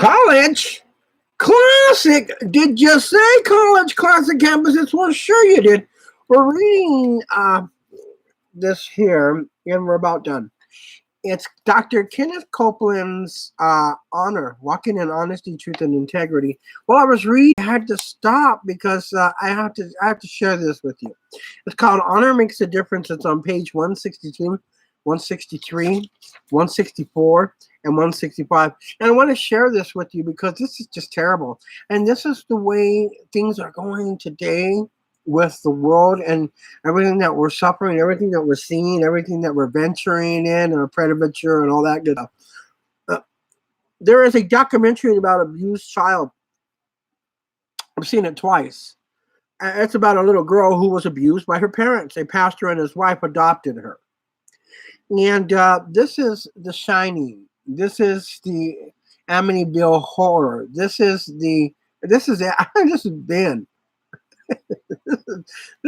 College Classic. Did you say College Classic campuses? Well, sure you did. We're reading this here, and we're about done. It's Dr. Kenneth Copeland's Honor, Walking in Honesty, Truth, and Integrity. While I was reading, I had to stop because I have to share this with you. It's called Honor Makes a Difference. It's on page 162, 163, 164, and 165. And I want to share this with you because this is just terrible. And this is the way things are going today with the world and everything that we're suffering, everything that we're seeing, everything that we're venturing in, or predator and all that good stuff. There is a documentary about an abused child. I've seen it twice. It's about a little girl who was abused by her parents. A pastor and his wife adopted her. And this is The Shining. This is the Amityville Horror. This is Ben. This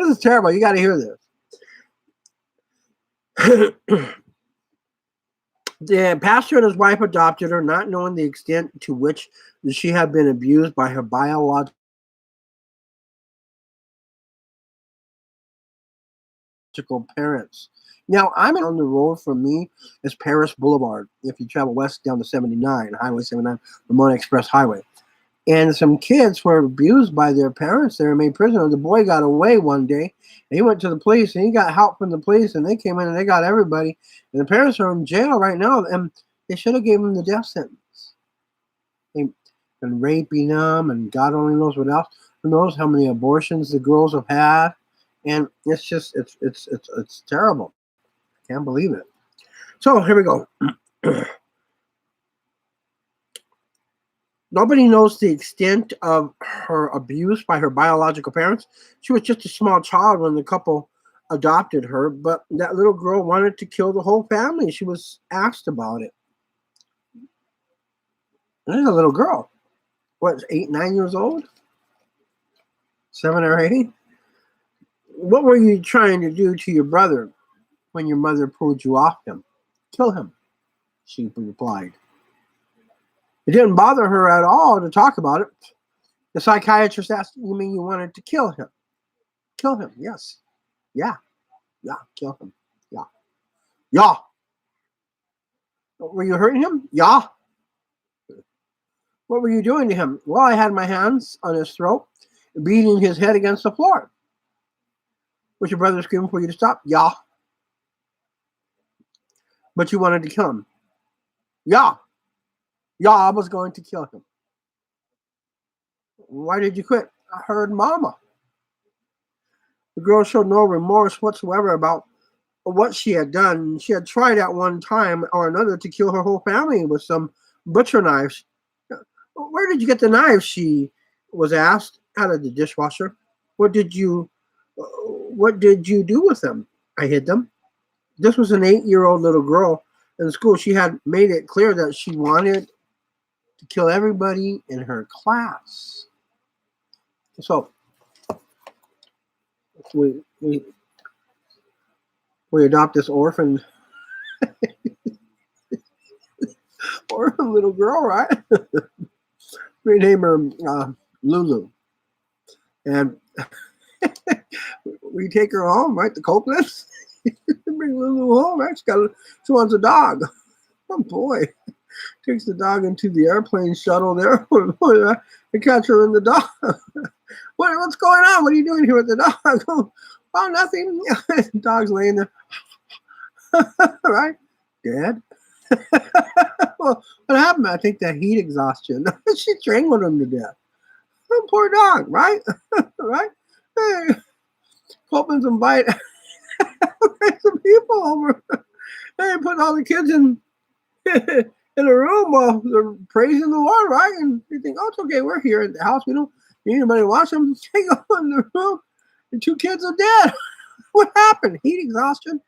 is terrible. You got to hear this. The pastor and his wife adopted her, not knowing the extent to which she had been abused by her biological parents. Now, I'm on the road from me is Paris Boulevard. If you travel west down to 79, Highway 79, Ramona Express Highway. And some kids were abused by their parents. They were made prisoner. The boy got away one day. And he went to the police, and he got help from the police, and they came in, and they got everybody. And the parents are in jail right now, and they should have given him the death sentence. They've been raping them, and God only knows what else. Who knows how many abortions the girls have had. And it's just, it's terrible. I can't believe it. So here we go. Nobody knows the extent of her abuse by her biological parents. She was just a small child when the couple adopted her, but that little girl wanted to kill the whole family. She was asked about it. There's a little girl. What, 8, 9 years old? 7 or 8? What were you trying to do to your brother when your mother pulled you off him? Kill him, she replied. It didn't bother her at all to talk about it. The psychiatrist asked, "You mean you wanted to kill him?" "Kill him, yes." Yeah, kill him. Yeah. "Were you hurting him?" "Yeah." "What were you doing to him?" "Well, I had my hands on his throat, beating his head against the floor." "Was your brother screaming for you to stop?" "Yeah." "But you wanted to kill him?" Yeah, I was going to kill him." "Why did you quit?" "I heard Mama." The girl showed no remorse whatsoever about what she had done. She had tried at one time or another to kill her whole family with some butcher knives. "Where did you get the knives?" she was asked. "Out of the dishwasher." What did you do with them?" "I hid them." This was an 8-year-old little girl in school. She had made it clear that she wanted to kill everybody in her class. So we adopt this orphan little girl, right? We name her Lulu, and we take her home, right? The Copelands. Bring Lulu home, right? She wants a dog. Oh boy. Takes the dog into the airplane shuttle there. They catch her in the dog. What's going on? What are you doing here with the dog? "Oh, nothing." The dog's laying there. Right? Dead. Well, what happened? I think that heat exhaustion. She strangled him to death. Oh, poor dog, right? Right? Hey, Copeland's invite some people over. They put all the kids in a room while they're praising the Lord, right? And you think, "Oh, it's okay. We're here at the house. We don't need anybody to watch them." They go in the room, and 2 kids are dead. What happened? Heat exhaustion.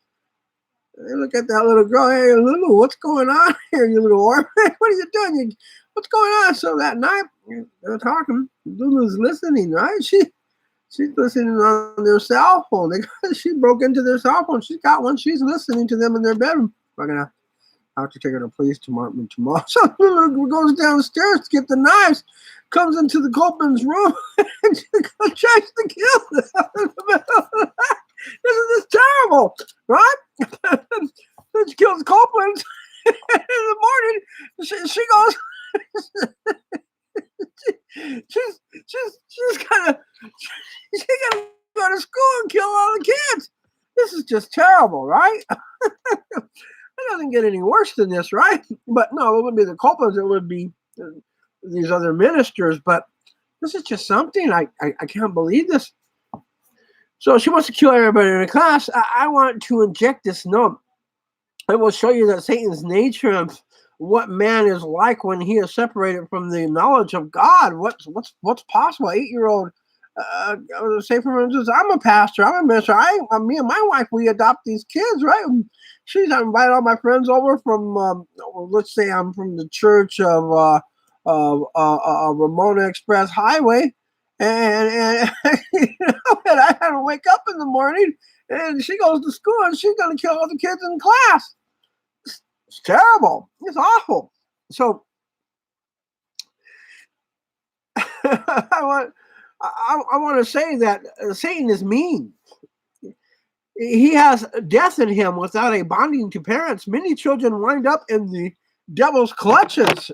They look at that little girl. "Hey, Lulu, what's going on here, you little orphan? What are you doing? What's going on?" So that night, they're talking. Lulu's listening, right? She's listening on their cell phone. She broke into their cell phone. She's got one. She's listening to them in their bedroom. I have to take her to the police tomorrow. So goes downstairs to get the knives, comes into the Copeland's room, and tries to kill them. This is terrible, right? She kills Copeland. In the morning, she goes. she's gonna go to school and kill all the kids. This is just terrible, right? It doesn't get any worse than this, right? But no, it wouldn't be the Copelands. It would be these other ministers. But this is just something. I can't believe this. So she wants to kill everybody in the class. I want to inject this note. It will show you that Satan's nature of what man is like when he is separated from the knowledge of God. What's possible? 8-year-old, say for instance, I'm a pastor, I'm a minister. Me and my wife, we adopt these kids, right? She's invited all my friends over from, let's say I'm from the church of Ramona Express Highway, and you know, and I had to wake up in the morning, and she goes to school, and she's going to kill all the kids in class. It's terrible. It's awful. So I want to say that Satan is mean. He has death in him without a bonding to parents. Many children wind up in the devil's clutches.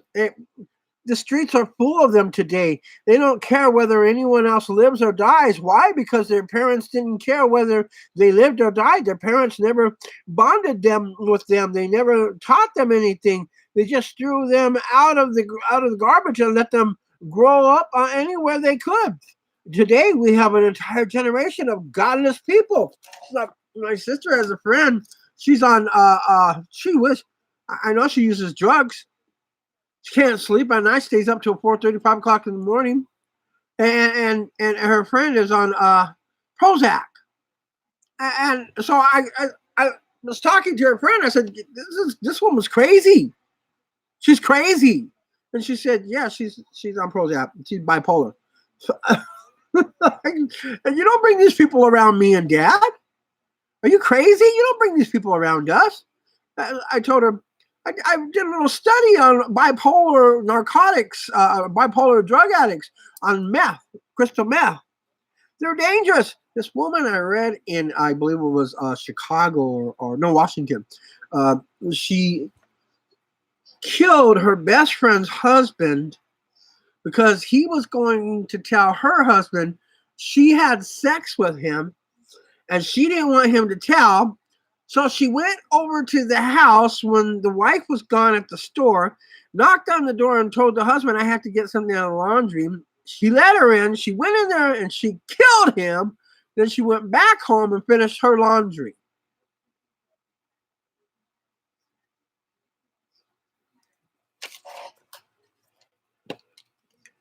The streets are full of them today. They don't care whether anyone else lives or dies. Why? Because their parents didn't care whether they lived or died. Their parents never bonded them with them. They never taught them anything. They just threw them out of the garbage and let them grow up anywhere they could. Today we have an entire generation of godless people. My sister has a friend. She's on. I know she uses drugs. She can't sleep at night, stays up till 4:30, 5 o'clock in the morning. And her friend is on Prozac. And so I was talking to her friend. I said, this woman's crazy. She's crazy. And she said, yeah, she's on Prozac. She's bipolar. So, and you don't bring these people around me and Dad? Are you crazy? You don't bring these people around us. I told her, I did a little study on bipolar narcotics, bipolar drug addicts on meth, crystal meth. They're dangerous. This woman I read in, I believe it was Chicago or Washington. She killed her best friend's husband because he was going to tell her husband she had sex with him, and she didn't want him to tell. So she went over to the house when the wife was gone at the store, knocked on the door and told the husband, I have to get something out of the laundry. She let her in. She went in there and she killed him. Then she went back home and finished her laundry.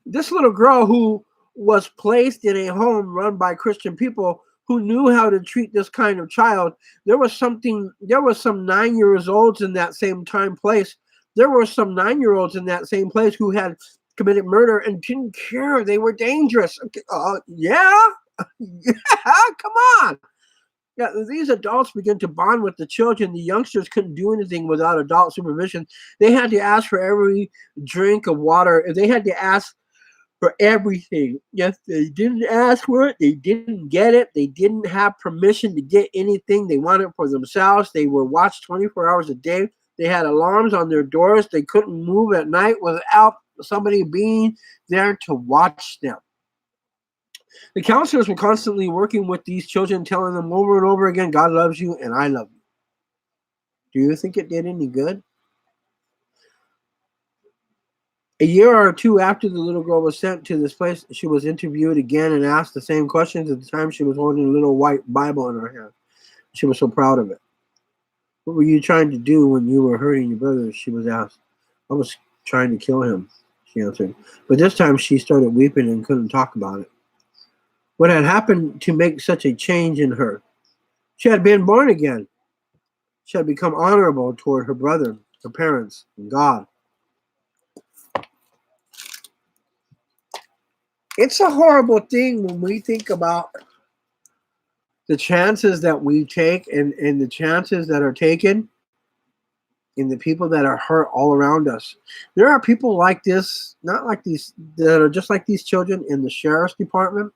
This little girl who was placed in a home run by Christian people who knew how to treat this kind of child. There was some 9-year-olds in that same place. There were some 9-year-olds in that same place who had committed murder and didn't care. They were dangerous. Yeah, come on. Yeah, these adults begin to bond with the children. The youngsters couldn't do anything without adult supervision. They had to ask for every drink of water. They had to ask for everything. Yes, they didn't ask for it. They didn't get it. They didn't have permission to get anything they wanted for themselves. They were watched 24 hours a day. They had alarms on their doors. They couldn't move at night without somebody being there to watch them. The counselors were constantly working with these children, telling them over and over again, God loves you and I love you. Do you think it did any good? A year or two after the little girl was sent to this place, she was interviewed again and asked the same questions. At the time, she was holding a little white Bible in her hand. She was so proud of it. What were you trying to do when you were hurting your brother? She was asked. I was trying to kill him, she answered. But this time she started weeping and couldn't talk about it. What had happened to make such a change in her? She had been born again. She had become honorable toward her brother, her parents, and God. It's a horrible thing when we think about the chances that we take and the chances that are taken. and the people that are hurt all around us. There are people like this, not like these, that are just like these children in the sheriff's department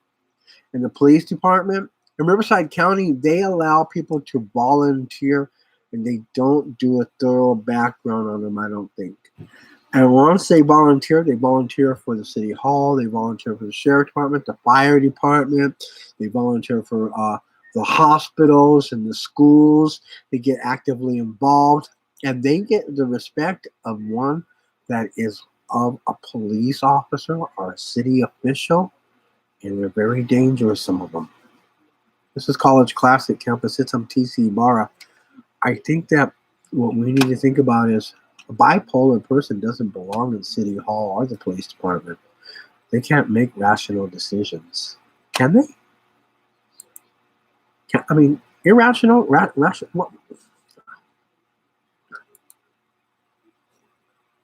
and the police department. In Riverside County, they allow people to volunteer, and they don't do a thorough background on them, I don't think. And once they volunteer for the city hall, they volunteer for the sheriff department, the fire department, they volunteer for the hospitals and the schools. They get actively involved, and they get the respect of one that is of a police officer or a city official, and they're very dangerous, some of them. This is College Classic Campus. It's on TcYbarra. I think that what we need to think about is a bipolar person doesn't belong in City Hall or the police department. They can't make rational decisions. Can they? I mean, irrational?